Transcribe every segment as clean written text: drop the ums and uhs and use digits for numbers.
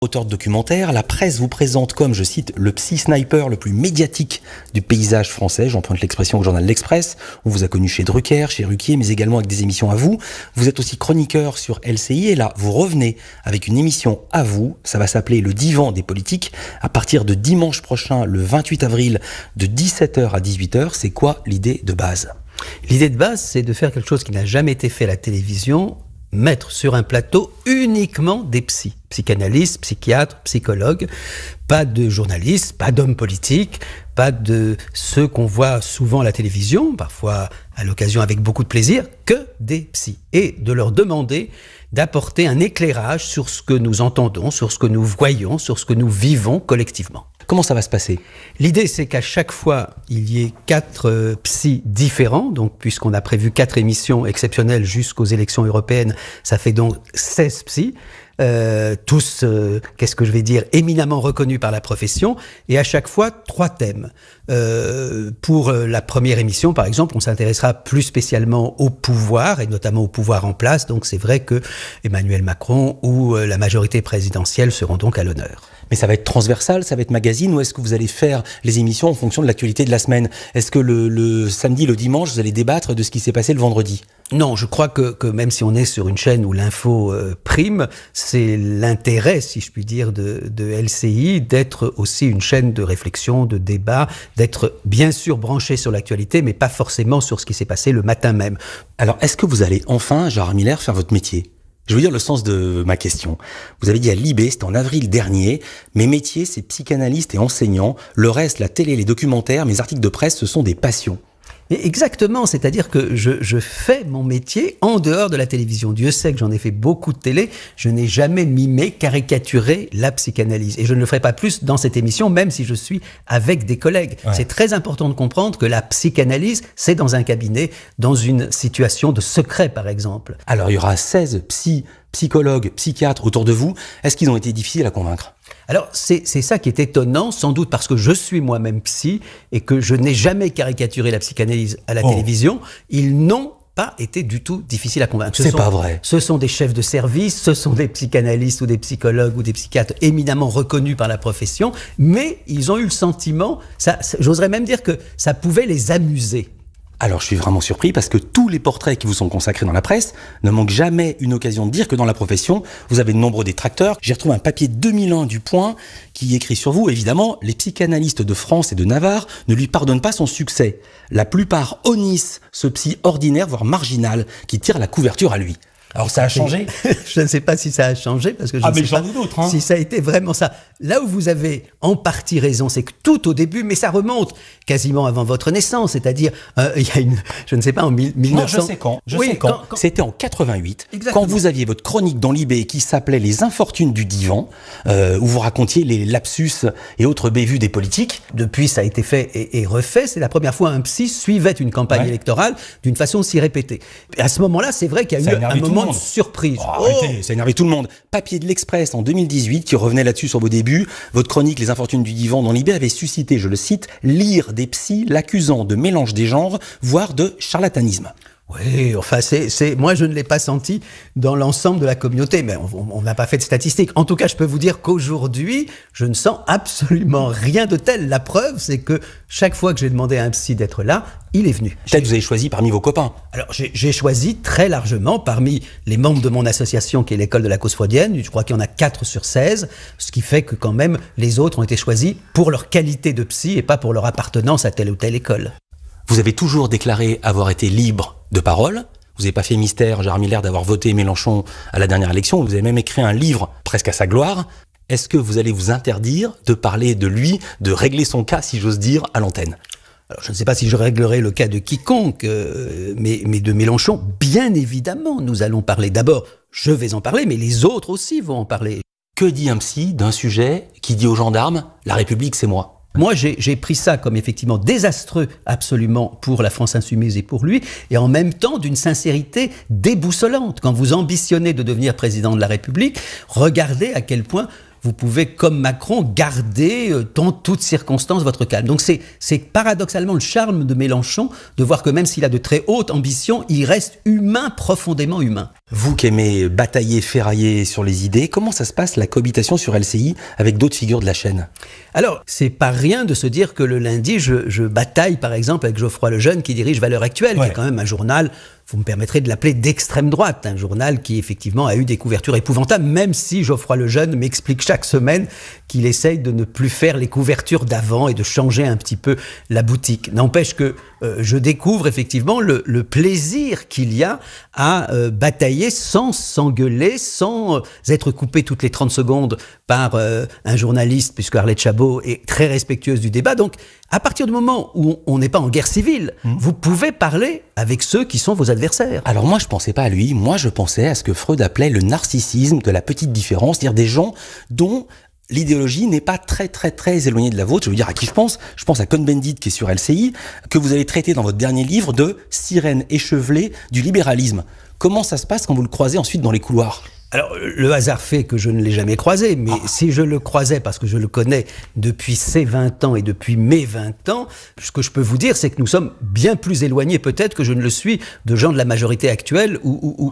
Auteur de documentaire, la presse vous présente comme, je cite, le psy-sniper le plus médiatique du paysage français. J'emprunte l'expression au journal L'Express. On vous a connu chez Drucker, chez Ruquier, mais également avec des émissions à vous. Vous êtes aussi chroniqueur sur LCI et là, vous revenez avec une émission à vous. Ça va s'appeler Le Divan des politiques. À partir de dimanche prochain, le 28 avril, de 17h à 18h. C'est quoi l'idée de base ? L'idée de base, c'est de faire quelque chose qui n'a jamais été fait à la télévision, mettre sur un plateau uniquement des psychanalystes, psychiatres, psychologues, pas de journalistes, pas d'hommes politiques, pas de ceux qu'on voit souvent à la télévision, parfois à l'occasion avec beaucoup de plaisir, que des psys. Et de leur demander d'apporter un éclairage sur ce que nous entendons, sur ce que nous voyons, sur ce que nous vivons collectivement. Comment ça va se passer ? L'idée, c'est qu'à chaque fois, il y ait 4 psys différents. Donc, puisqu'on a prévu 4 émissions exceptionnelles jusqu'aux élections européennes, ça fait donc 16 psys. Tous, éminemment reconnus par la profession, et à chaque fois 3 thèmes. Pour la première émission, par exemple, on s'intéressera plus spécialement au pouvoir, et notamment au pouvoir en place, donc c'est vrai que Emmanuel Macron ou la majorité présidentielle seront donc à l'honneur. Mais ça va être transversal, ça va être magazine, ou est-ce que vous allez faire les émissions en fonction de l'actualité de la semaine ? Est-ce que le samedi, le dimanche, vous allez débattre de ce qui s'est passé le vendredi ? Non, je crois que même si on est sur une chaîne où l'info prime, c'est l'intérêt, si je puis dire, de LCI d'être aussi une chaîne de réflexion, de débat, d'être bien sûr branché sur l'actualité, mais pas forcément sur ce qui s'est passé le matin même. Alors, est-ce que vous allez enfin, Gérard Miller, faire votre métier ? Je veux dire le sens de ma question. Vous avez dit à Libé, c'était en avril dernier, mes métiers, c'est psychanalyste et enseignant. Le reste, la télé, les documentaires, mes articles de presse, ce sont des passions. Et exactement, c'est-à-dire que je fais mon métier en dehors de la télévision. Dieu sait que j'en ai fait beaucoup de télé, je n'ai jamais mimé, caricaturé la psychanalyse. Et je ne le ferai pas plus dans cette émission, même si je suis avec des collègues. Ouais. C'est très important de comprendre que la psychanalyse, c'est dans un cabinet, dans une situation de secret, par exemple. Alors, il y aura 16 psychologues, psychiatres autour de vous. Est-ce qu'ils ont été difficiles à convaincre ? Alors, c'est ça qui est étonnant, sans doute parce que je suis moi-même psy et que je n'ai jamais caricaturé la psychanalyse à la télévision. Ils n'ont pas été du tout difficiles à convaincre. C'est pas vrai. Ce sont des chefs de service, ce sont des psychanalystes ou des psychologues ou des psychiatres éminemment reconnus par la profession, mais ils ont eu le sentiment, j'oserais même dire que ça pouvait les amuser. Alors je suis vraiment surpris parce que tous les portraits qui vous sont consacrés dans la presse ne manquent jamais une occasion de dire que dans la profession, vous avez de nombreux détracteurs. J'ai retrouvé un papier 2001 du Point qui écrit sur vous, évidemment, les psychanalystes de France et de Navarre ne lui pardonnent pas son succès. La plupart honnissent ce psy ordinaire, voire marginal, qui tire la couverture à lui. Alors ça a changé ? Je ne sais pas si ça a changé, parce que je ne sais pas si ça a été vraiment ça. Là où vous avez en partie raison, c'est que tout au début, mais ça remonte quasiment avant votre naissance, c'est-à-dire il y a je ne sais pas, en 1900... Non, je sais quand. C'était en 88, exactement. Quand vous aviez votre chronique dans Libé qui s'appelait « Les infortunes du divan », où vous racontiez les lapsus et autres bévues des politiques. Depuis, ça a été fait et refait. C'est la première fois un psy suivait une campagne électorale d'une façon si répétée. Et à ce moment-là, c'est vrai qu'il y a eu un moment de surprise. Arrêtez, ça a énervé tout le monde. Papier de l'Express en 2018 qui revenait là-dessus sur vos débuts. Votre chronique Les infortunes du divan dans Libé avait suscité, je le cite, lire des psys l'accusant de mélange des genres, voire de charlatanisme. Oui, enfin, moi je ne l'ai pas senti dans l'ensemble de la communauté, mais on n'a pas fait de statistiques. En tout cas, je peux vous dire qu'aujourd'hui, je ne sens absolument rien de tel. La preuve, c'est que chaque fois que j'ai demandé à un psy d'être là, il est venu. Peut-être vous avez choisi parmi vos copains. Alors, j'ai choisi très largement parmi les membres de mon association qui est l'école de la cause freudienne. Je crois qu'il y en a 4 sur 16, ce qui fait que quand même, les autres ont été choisis pour leur qualité de psy et pas pour leur appartenance à telle ou telle école. Vous avez toujours déclaré avoir été libre de parole. Vous n'avez pas fait mystère, Gérard Miller, d'avoir voté Mélenchon à la dernière élection. Vous avez même écrit un livre presque à sa gloire. Est-ce que vous allez vous interdire de parler de lui, de régler son cas, si j'ose dire, à l'antenne ? Alors, je ne sais pas si je réglerai le cas de quiconque, mais de Mélenchon, bien évidemment, nous allons parler. D'abord, je vais en parler, mais les autres aussi vont en parler. Que dit un psy d'un sujet qui dit aux gendarmes « La République, c'est moi » ? Moi, j'ai pris ça comme effectivement désastreux absolument pour la France insoumise et pour lui, et en même temps d'une sincérité déboussolante. Quand vous ambitionnez de devenir président de la République, regardez à quel point vous pouvez, comme Macron, garder dans toutes circonstances votre calme. Donc c'est paradoxalement le charme de Mélenchon de voir que même s'il a de très hautes ambitions, il reste humain, profondément humain. Vous qui aimez batailler, ferrailler sur les idées, comment ça se passe la cohabitation sur LCI avec d'autres figures de la chaîne ? Alors, c'est pas rien de se dire que le lundi, je bataille par exemple avec Geoffroy Lejeune qui dirige Valeurs Actuelles, qui est quand même un journal, vous me permettrez de l'appeler d'extrême droite, un journal qui effectivement a eu des couvertures épouvantables, même si Geoffroy Lejeune m'explique chaque semaine qu'il essaye de ne plus faire les couvertures d'avant et de changer un petit peu la boutique. N'empêche que je découvre effectivement le plaisir qu'il y a à batailler sans s'engueuler, sans être coupé toutes les 30 secondes par un journaliste, puisque Arlette Chabot est très respectueuse du débat. Donc, à partir du moment où on n'est pas en guerre civile, vous pouvez parler avec ceux qui sont vos adversaires. Alors moi, je pensais pas à lui. Moi, je pensais à ce que Freud appelait le narcissisme de la petite différence, c'est-à-dire des gens dont l'idéologie n'est pas très éloignée de la vôtre. Je veux dire à qui je pense. Je pense à Cohn-Bendit qui est sur LCI, que vous allez traiter dans votre dernier livre de sirène échevelée du libéralisme. Comment ça se passe quand vous le croisez ensuite dans les couloirs ? Alors, le hasard fait que je ne l'ai jamais croisé, mais si je le croisais, parce que je le connais depuis ses 20 ans et depuis mes 20 ans, ce que je peux vous dire, c'est que nous sommes bien plus éloignés peut-être que je ne le suis de gens de la majorité actuelle.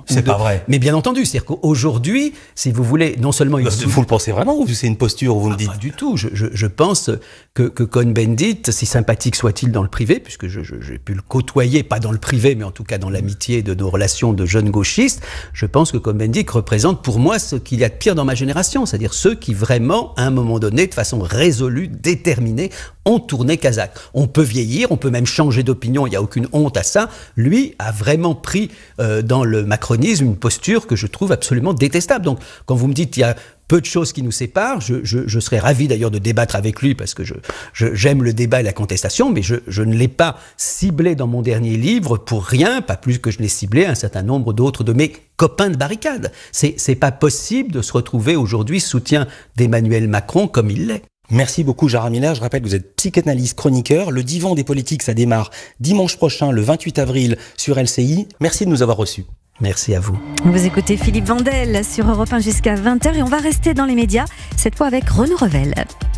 C'est pas vrai. Mais bien entendu, c'est-à-dire qu'aujourd'hui, si vous voulez, non seulement... Vous le pensez vraiment ou c'est une posture où vous me dites... Pas du tout. Je pense que Cohn-Bendit, si sympathique soit-il dans le privé, puisque j'ai pu le côtoyer, pas dans le privé, mais en tout cas dans l'amitié de nos relations de jeunes gauchistes, je pense que Cohn-Bendit représente pour moi ce qu'il y a de pire dans ma génération, c'est-à-dire ceux qui vraiment, à un moment donné, de façon résolue, déterminée, ont tourné Kazakh. On peut vieillir, on peut même changer d'opinion, il n'y a aucune honte à ça. Lui a vraiment pris dans le macronisme une posture que je trouve absolument détestable. Donc, quand vous me dites qu'il y a peu de choses qui nous séparent, je serais ravi d'ailleurs de débattre avec lui parce que j'aime le débat et la contestation, mais je ne l'ai pas ciblé dans mon dernier livre pour rien, pas plus que je l'ai ciblé un certain nombre d'autres de mes copains de barricade. C'est pas possible de se retrouver aujourd'hui soutien d'Emmanuel Macron comme il l'est. Merci beaucoup Gérard Miller, je rappelle que vous êtes psychanalyste chroniqueur. Le divan des politiques, ça démarre dimanche prochain, le 28 avril sur LCI. Merci de nous avoir reçus. Merci à vous. Vous écoutez Philippe Vandel sur Europe 1 jusqu'à 20h et on va rester dans les médias, cette fois avec Renaud Revel.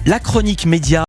La chronique média.